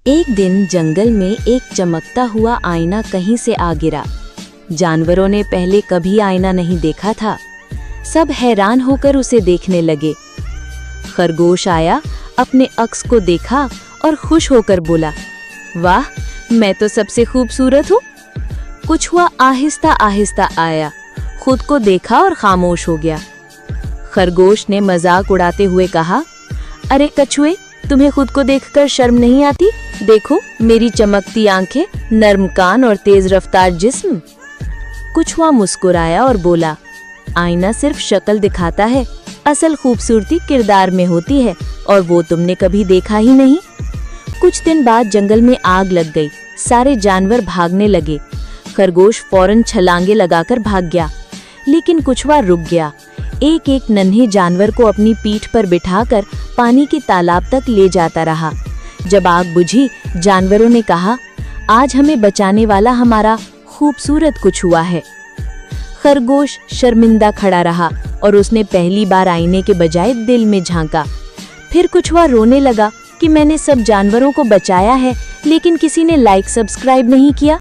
एक दिन जंगल में एक चमकता हुआ आईना कहीं से आ गिरा। जानवरों ने पहले कभी आईना नहीं देखा था। सब हैरान होकर उसे देखने लगे। खरगोश आया, अपने अक्स को देखा और खुश होकर बोला, वाह, मैं तो सबसे खूबसूरत हूँ। कछुआ आहिस्ता आहिस्ता आया, खुद को देखा और खामोश हो गया। खरगोश ने मजाक उड़ाते हुए कहा, अरे कछुए, तुम्हें खुद को देखकर शर्म नहीं आती? देखो, मेरी चमकती आंखें, नर्म कान और तेज रफ्तार जिस्म। कछुआ मुस्कुराया और बोला, आईना सिर्फ शक्ल दिखाता है, असल खूबसूरती किरदार में होती है, और वो तुमने कभी देखा ही नहीं। कुछ दिन बाद जंगल में आग लग गई। सारे जानवर भागने लगे। खरगोश फौरन छलांगे लगाकर भाग गया, लेकिन कछुआ रुक गया। एक एक नन्हे जानवर को अपनी पीठ पर बिठाकर पानी के तालाब तक ले जाता रहा। जब आग बुझी, जानवरों ने कहा, आज हमें बचाने वाला हमारा खूबसूरत कछुआ है। खरगोश शर्मिंदा खड़ा रहा और उसने पहली बार आईने के बजाय दिल में झांका। फिर कछुआ रोने लगा कि मैंने सब जानवरों को बचाया है, लेकिन किसी ने लाइक सब्सक्राइब नहीं किया।